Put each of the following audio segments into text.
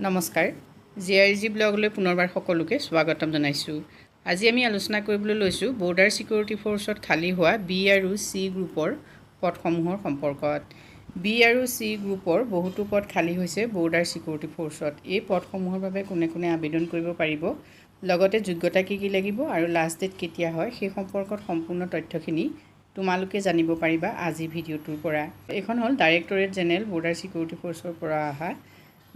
নমস্কাৰ জিআৰজি ব্লগলৈ পুনৰবাৰ সকলোকে স্বাগতম জনাইছোঁ। আজি আমি আলোচনা কৰিবলৈ লৈছোঁ বৰ্ডাৰ চিকিউৰিটি ফ'ৰ্চত খালী হোৱা বি আৰু চি গ্ৰুপৰ পদসমূহৰ সম্পৰ্কত। বি আৰু চি গ্ৰুপৰ বহুতো পদ খালী হৈছে বৰ্ডাৰ চিকিউৰিটি ফ'ৰ্চত। এই পদসমূহৰ বাবে কোনে কোনে আবেদন কৰিব পাৰিব, লগতে যোগ্যতা কি কি লাগিব আৰু লাষ্ট ডেট কেতিয়া হয় সেই সম্পৰ্কত সম্পূৰ্ণ তথ্যখিনি তোমালোকে জানিব পাৰিবা আজি ভিডিঅ'টোৰ পৰা। এইখন হ'ল ডাইৰেক্টৰেট জেনেৰেল বৰ্ডাৰ চিকিউৰিটি ফ'ৰ্চৰ পৰা অহা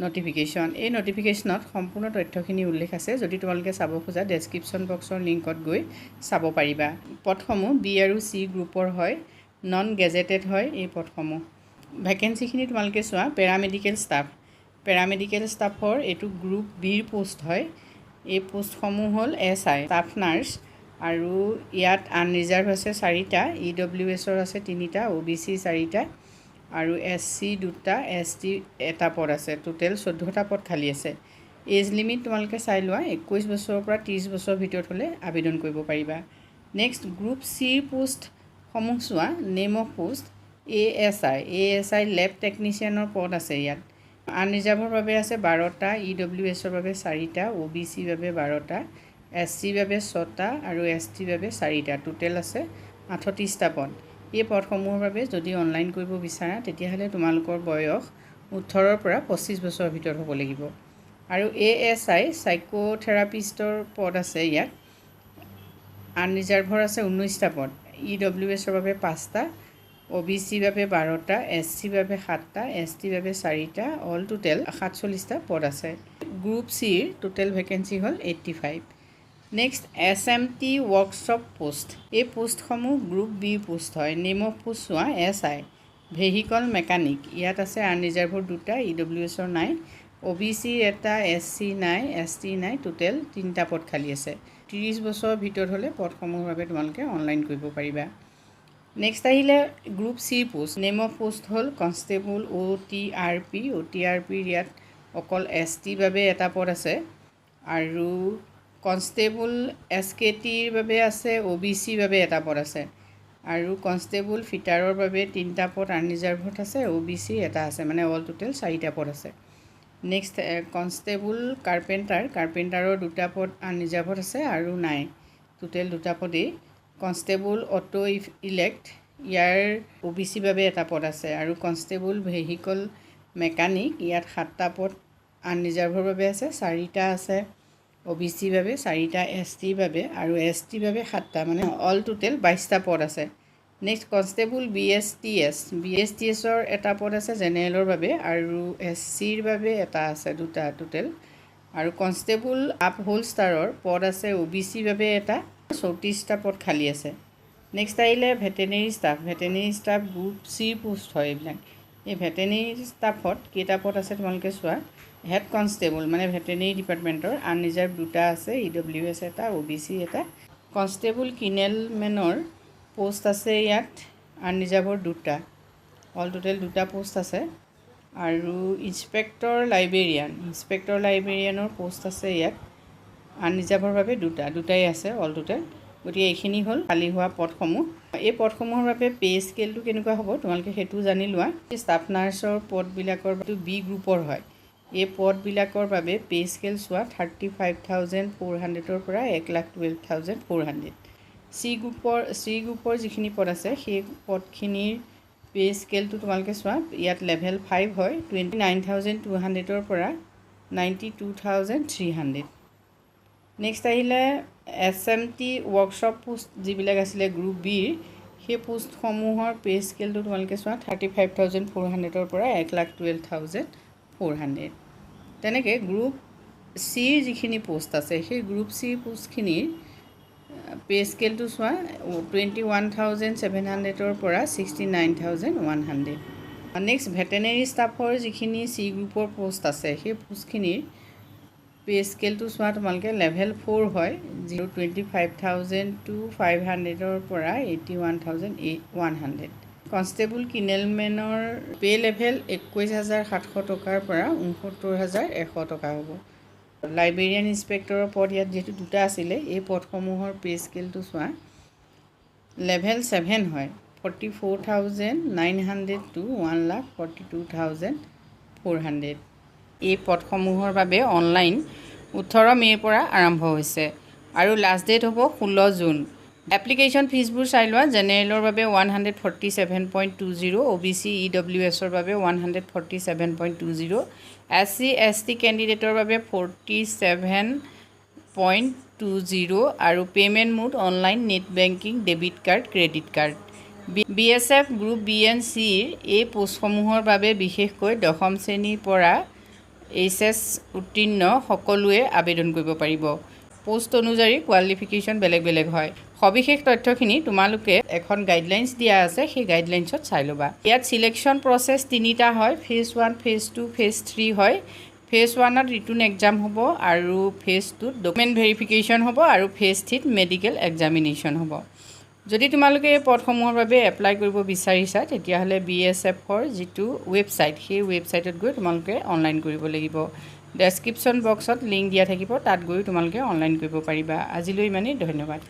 নটিফিকেশ্যন। এই নটিফিকেশ্যনত সম্পূৰ্ণ তথ্যখিনি উল্লেখ আছে। যদি তোমালোকে চাব খোজা ডেছক্ৰিপশ্যন বক্সৰ লিংকত গৈ চাব পাৰিবা। পদসমূহ বি আৰু চি গ্ৰুপৰ হয়, নন গেজেটেড হয় এই পদসমূহ। ভেকেঞ্চিখিনি তোমালোকে চোৱা। পেৰামেডিকেল ষ্টাফ, পেৰামেডিকেল ষ্টাফৰ এইটো গ্ৰুপ বিৰ পোষ্ট হয়। এই পোষ্টসমূহ হ'ল SI ষ্টাফ নাৰ্ছ, আৰু ইয়াত আনৰিজাৰ্ভ আছে 4টা, EWSৰ আছে 3টা, OBC 4টা আৰু SC 2টা, ST 1টা পদ আছে। টোটেল 14টা পদ খালী আছে। এজ লিমিট তোমালোকে চাই লোৱা, 21 বছৰৰ পৰা 30 বছৰৰ ভিতৰত হ'লে আবেদন কৰিব পাৰিবা। নেক্সট গ্ৰুপ চিৰ পোষ্টসমূহ চোৱা। নেম অফ পোষ্ট ASI লেব টেকনিচিয়ানৰ পদ আছে ইয়াত। আনৰিজাৰ্ভৰ বাবে আছে 12টা, EWSৰ বাবে 4টা, OBCৰ বাবে 12টা, SCৰ বাবে 6টা আৰু STৰ বাবে 4টা। টোটেল আছে 38টা পদ। এই পদসমূহৰ বাবে যদি অনলাইন কৰিব বিচাৰা তেতিয়াহ'লে তোমালোকৰ বয়স 18ৰ পৰা 25 বছৰৰ ভিতৰত হ'ব লাগিব। আৰু ASI চাইক'থেৰাপিষ্টৰ পদ আছে ইয়াত। আনৰিজাৰ্ভৰ আছে 19টা পদ, EWSৰ বাবে 5টা, OBCৰ বাবে 12টা, SCৰ বাবে 7টা, STৰ বাবে 4টা, অল টোটেল 47টা পদ আছে। গ্ৰুপ চিৰ টোটেল ভেকেঞ্চি হ'ল 85। Next SMT workshop post. এই পোষ্টসমূহ গ্ৰুপ বিৰ পোষ্ট হয়। নেম অফ পোষ্ট চোৱা। SI ভেহিকল মেকানিক, ইয়াত আছে আনৰিজাৰ্ভৰ 2টা, EWSৰ নাই, OBCৰ 1টা, SC নাই, ST নাই। টোটেল 3টা পদ খালী আছে। 30 বছৰৰ ভিতৰত হ'লে পদসমূহৰ বাবে তোমালোকে অনলাইন কৰিব পাৰিবা। নেক্সট আহিলে গ্ৰুপ চিৰ পোষ্ট। নেম অফ পোষ্ট হ'ল কনষ্টেবল OTRP। OTRPৰ ইয়াত অকল STৰ বাবে 1টা পদ আছে, আৰু কনষ্টেবল SKTৰ বাবে আছে, OBCৰ বাবে 1টা পদ আছে, আৰু কনষ্টেবল ফিটাৰৰ বাবে 3টা পদ আনৰিজাৰ্ভত আছে, OBCৰ 1টা আছে, মানে অল টোটেল 4টা পদ আছে। নেক্সট কনষ্টেবল কাৰ্পেণ্টাৰৰ 2টা পদ আনৰিজাৰ্ভত আছে আৰু নাই, টোটেল 2টা পদেই। কনষ্টেবল অটো ইলেক্ট, ইয়াৰ OBCৰ বাবে 1টা পদ আছে, আৰু কনষ্টেবল ভেহিকল মেকানিক, ইয়াত 7টা পদ আনৰিজাৰ্ভৰ বাবে আছে, 4টা আছে OBCৰ বাবে, 4টা STৰ বাবে, আৰু STৰ বাবে 7টা, মানে অল টোটেল 22টা পদ আছে। নেক্সট কনষ্টেবল BSTSৰ 1টা পদ আছে জেনেৰেলৰ বাবে, আৰু SCৰ বাবে 1টা আছে, 2টা টোটেল। আৰু কনষ্টেবল আপহোল্ষ্টাৰৰ পদ আছে OBCৰ বাবে 1টা, 34টা পদ খালী আছে। নেক্সট আহিলে ভেটেনেৰী ষ্টাফ গ্ৰুপ চিৰ পোষ্ট হয় এইবিলাক। এই ভেটেনেৰী ষ্টাফত কেইটা পদ আছে তোমালোকে চোৱা। হেড কনষ্টেবল মানে ভেটেনেৰী ডিপাৰ্টমেণ্টৰ, আনৰিজাৰ্ভ 2টা আছে, EWS 1টা, OBC 1টা। কনষ্টেবল কিনেলমেনৰ পোষ্ট আছে ইয়াত, আনৰিজাৰ্ভৰ 2টা, অল টোটেল 2টা পোষ্ট আছে। আৰু ইনস্পেক্টৰ লাইব্ৰেৰিয়ানৰ পোষ্ট আছে ইয়াত, আনৰিজাৰ্ভৰ বাবে 2টাই আছে, অল টোটেল। গতিকে এইখিনি হ'ল খালী হোৱা পদসমূহ। এই পদসমূহৰ বাবে পে স্কেলটো কেনেকুৱা হ'ব তোমালোকে সেইটো জানি লোৱা। ষ্টাফ নাৰ্ছৰ পদবিলাকৰ বি গ্ৰুপৰ হয়। এই পদবিলাকৰ বাবে পে স্কেল চোৱা। 35,400ৰ পৰা 1,12,400। চি গ্ৰুপৰ যিখিনি পদ আছে সেই পদখিনিৰ পে স্কেলটো তোমালোকে চোৱা। ইয়াত লেভেল 5 হয়, 29,200ৰ পৰা 92,300। নেক্সট আহিলে SMT ৱৰ্কশ্বপ পোষ্ট যিবিলাক আছিলে গ্ৰুপ বিৰ, সেই পোষ্টসমূহৰ পে স্কেলটো তোমালোকে চোৱা। 35,400ৰ পৰা 1,12,400। তেনেকৈ গ্ৰুপ চিৰ যিখিনি পোষ্ট আছে সেই গ্ৰুপ চিৰ পোষ্টখিনিৰ পে স্কেলটো চোৱা। 21,700ৰ পৰা 69,100। নেক্সট ভেটেনেৰী ষ্টাফৰ যিখিনি চি গ্ৰুপৰ পোষ্ট আছে সেই পোষ্টখিনিৰ পে স্কেলটো চোৱা তোমালোকে। লেভেল 4 হয়, 25,500ৰ পৰা 81,100। কনষ্টেবল কিনেলমেনৰ পে লেভেল 21,700 টকাৰ পৰা 69,100 টকা হ'ব। লাইব্ৰেৰিয়ান ইনস্পেক্টৰৰ পদ ইয়াত যিহেতু 2টা আছিলে, এই পদসমূহৰ পে স্কেলটো চোৱা। লেভেল 7 হয়, 44,900 to 1,42,400। এই পদসমূহৰ বাবে অনলাইন 18 মে'ৰ পৰা আৰম্ভ হৈছে আৰু লাষ্ট ডেট হ'ব 16 জুন। এপ্লিকেশ্যন ফিজবোৰ চাই লোৱা। জেনেৰেলৰ বাবে 147.20, OBC EWSৰ বাবে 147.20, SC ST কেণ্ডিডেটৰ বাবে 47.20 আৰু payment mode online, net banking, debit card, credit card. BSF group B and Cৰ এই পোষ্টসমূহৰ বাবে বিশেষকৈ 10ম শ্ৰেণীৰ পৰা HS উত্তীৰ্ণ সকলোৱে আবেদন কৰিব পাৰিব। পোষ্ট অনুযায়ী কোৱালিফিকেশ্যন বেলেগ বেলেগ হয়। সবিশেষ তথ্যখিনি তোমালোকে এখন গাইডলাইন্স দিয়া আছে, সেই গাইডলাইন্সত চাই ল'বা। ইয়াত চিলেকশ্যন প্ৰচেছ 3টা হয়। ফেজ 1, ফেজ 2, ফেজ 3 হয়। ফেজ 1ত ৰিটন এক্সাম হ'ব আৰু ফেজ 2ত ডকুমেণ্ট ভেৰিফিকেশ্যন হ'ব আৰু ফেজ 3ত মেডিকেল এক্সামিনেশ্যন হ'ব। যদি তোমালোকে এই পদসমূহৰ বাবে এপ্লাই কৰিব বিচাৰিছা তেতিয়াহ'লে BSFৰ যিটো ৱেবছাইট, সেই ৱেবছাইটত গৈ তোমালোকে অনলাইন কৰিব লাগিব। ডেছক্ৰিপশ্যন বক্সত লিংক দিয়া থাকিব, তাত গৈ তোমালোকে অনলাইন কৰিব পাৰিবা। আজিলৈ ইমানেই, ধন্যবাদ।